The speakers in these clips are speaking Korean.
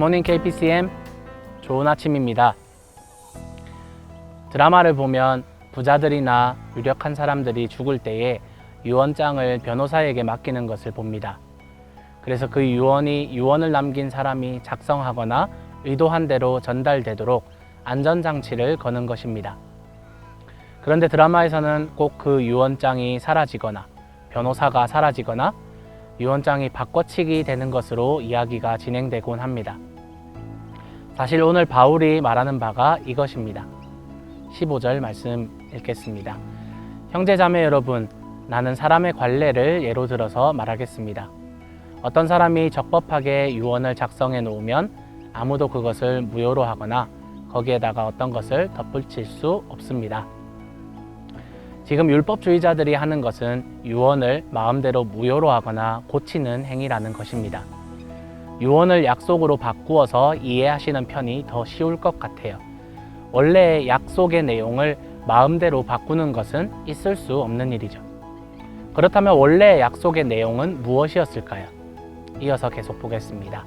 굿모닝 KPCM 좋은 아침입니다. 드라마를 보면 부자들이나 유력한 사람들이 죽을 때에 유언장을 변호사에게 맡기는 것을 봅니다. 그래서 그 유언이 유언을 남긴 사람이 작성하거나 의도한 대로 전달되도록 안전장치를 거는 것입니다. 그런데 드라마에서는 꼭 그 유언장이 사라지거나 변호사가 사라지거나 유언장이 바꿔치기 되는 것으로 이야기가 진행되곤 합니다. 사실 오늘 바울이 말하는 바가 이것입니다. 15절 말씀 읽겠습니다. 형제자매 여러분, 나는 사람의 관례를 예로 들어서 말하겠습니다. 어떤 사람이 적법하게 유언을 작성해 놓으면 아무도 그것을 무효로 하거나 거기에다가 어떤 것을 덧붙일 수 없습니다. 지금 율법주의자들이 하는 것은 유언을 마음대로 무효로 하거나 고치는 행위라는 것입니다. 유언을 약속으로 바꾸어서 이해하시는 편이 더 쉬울 것 같아요. 원래 약속의 내용을 마음대로 바꾸는 것은 있을 수 없는 일이죠. 그렇다면 원래 약속의 내용은 무엇이었을까요? 이어서 계속 보겠습니다.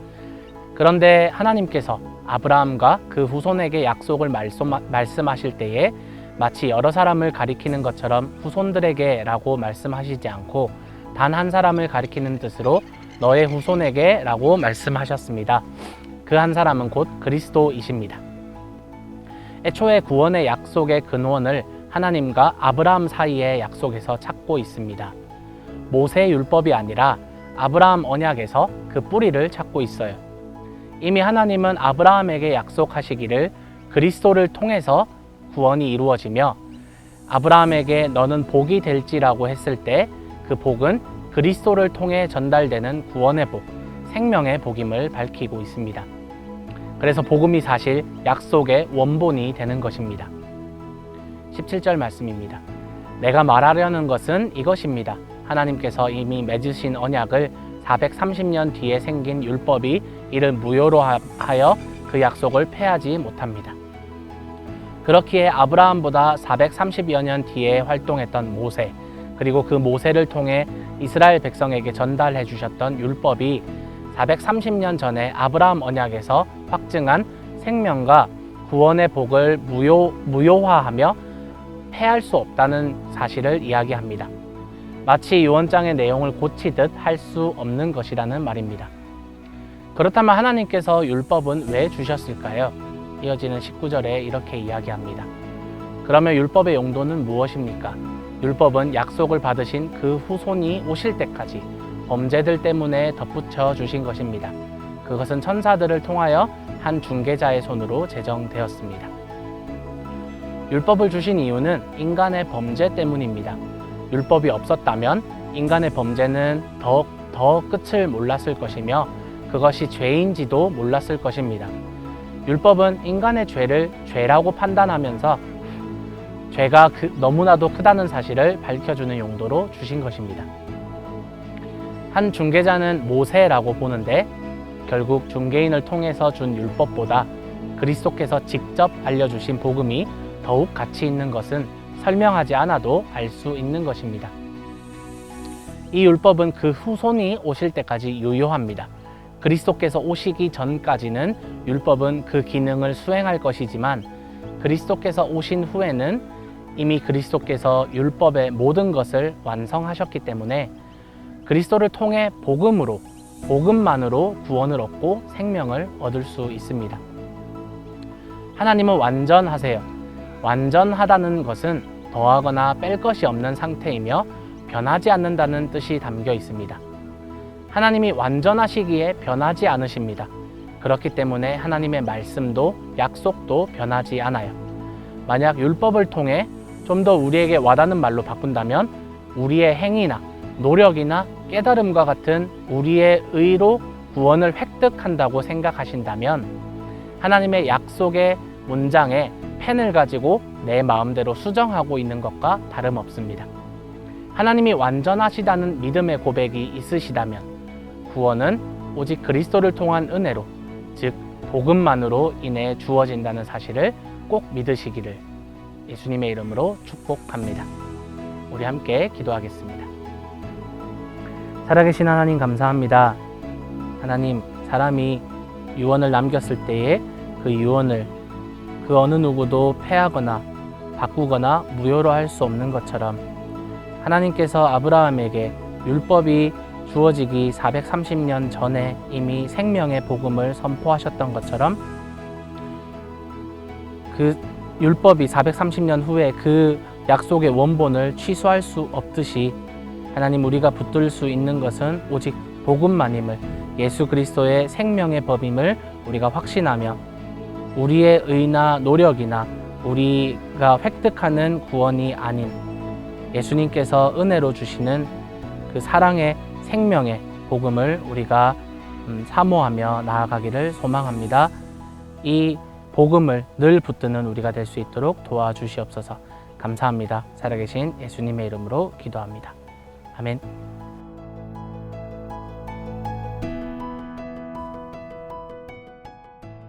그런데 하나님께서 아브라함과 그 후손에게 약속을 말씀하실 때에 마치 여러 사람을 가리키는 것처럼 후손들에게 라고 말씀하시지 않고 단 한 사람을 가리키는 뜻으로 너의 후손에게 라고 말씀하셨습니다. 그 한 사람은 곧 그리스도이십니다. 애초에 구원의 약속의 근원을 하나님과 아브라함 사이의 약속에서 찾고 있습니다. 모세 율법이 아니라 아브라함 언약에서 그 뿌리를 찾고 있어요. 이미 하나님은 아브라함에게 약속하시기를 그리스도를 통해서 구원이 이루어지며 아브라함에게 너는 복이 될지라고 했을 때 그 복은 그리스도를 통해 전달되는 구원의 복, 생명의 복임을 밝히고 있습니다. 그래서 복음이 사실 약속의 원본이 되는 것입니다. 17절 말씀입니다. 내가 말하려는 것은 이것입니다. 하나님께서 이미 맺으신 언약을 430년 뒤에 생긴 율법이 이를 무효로 하여 그 약속을 폐하지 못합니다. 그렇기에 아브라함보다 430여 년 뒤에 활동했던 모세, 그리고 그 모세를 통해 이스라엘 백성에게 전달해 주셨던 율법이 430년 전에 아브라함 언약에서 확증한 생명과 구원의 복을 무효화하며 폐할 수 없다는 사실을 이야기합니다. 마치 유언장의 내용을 고치듯 할 수 없는 것이라는 말입니다. 그렇다면 하나님께서 율법은 왜 주셨을까요? 이어지는 19절에 이렇게 이야기합니다. 그러면 율법의 용도는 무엇입니까? 율법은 약속을 받으신 그 후손이 오실 때까지 범죄들 때문에 덧붙여 주신 것입니다. 그것은 천사들을 통하여 한 중개자의 손으로 제정되었습니다. 율법을 주신 이유는 인간의 범죄 때문입니다. 율법이 없었다면 인간의 범죄는 더 끝을 몰랐을 것이며 그것이 죄인지도 몰랐을 것입니다. 율법은 인간의 죄를 죄라고 판단하면서 죄가 너무나도 크다는 사실을 밝혀주는 용도로 주신 것입니다. 한 중개자는 모세라고 보는데 결국 중개인을 통해서 준 율법보다 그리스도께서 직접 알려주신 복음이 더욱 가치 있는 것은 설명하지 않아도 알 수 있는 것입니다. 이 율법은 그 후손이 오실 때까지 유효합니다. 그리스도께서 오시기 전까지는 율법은 그 기능을 수행할 것이지만 그리스도께서 오신 후에는 이미 그리스도께서 율법의 모든 것을 완성하셨기 때문에 그리스도를 통해 복음만으로 구원을 얻고 생명을 얻을 수 있습니다. 하나님은 완전하세요. 완전하다는 것은 더하거나 뺄 것이 없는 상태이며 변하지 않는다는 뜻이 담겨 있습니다. 하나님이 완전하시기에 변하지 않으십니다. 그렇기 때문에 하나님의 말씀도 약속도 변하지 않아요. 만약 율법을 통해 좀 더 우리에게 와닿는 말로 바꾼다면 우리의 행위나 노력이나 깨달음과 같은 우리의 의로 구원을 획득한다고 생각하신다면 하나님의 약속의 문장에 펜을 가지고 내 마음대로 수정하고 있는 것과 다름없습니다. 하나님이 완전하시다는 믿음의 고백이 있으시다면 구원은 오직 그리스도를 통한 은혜로, 즉 복음만으로 인해 주어진다는 사실을 꼭 믿으시기를 예수님의 이름으로 축복합니다. 우리 함께 기도하겠습니다. 살아계신 하나님 감사합니다. 하나님, 사람이 유언을 남겼을 때에 그 유언을 그 어느 누구도 폐하거나 바꾸거나 무효로 할 수 없는 것처럼 하나님께서 아브라함에게 율법이 주어지기 430년 전에 이미 생명의 복음을 선포하셨던 것처럼 그 율법이 430년 후에 그 약속의 원본을 취소할 수 없듯이 하나님 우리가 붙들 수 있는 것은 오직 복음만임을, 예수 그리스도의 생명의 법임을 우리가 확신하며 우리의 의나 노력이나 우리가 획득하는 구원이 아닌 예수님께서 은혜로 주시는 그 사랑의 생명의 복음을 우리가 사모하며 나아가기를 소망합니다. 이 복음을 늘 붙드는 우리가 될 수 있도록 도와주시옵소서. 감사합니다. 살아계신 예수님의 이름으로 기도합니다. 아멘.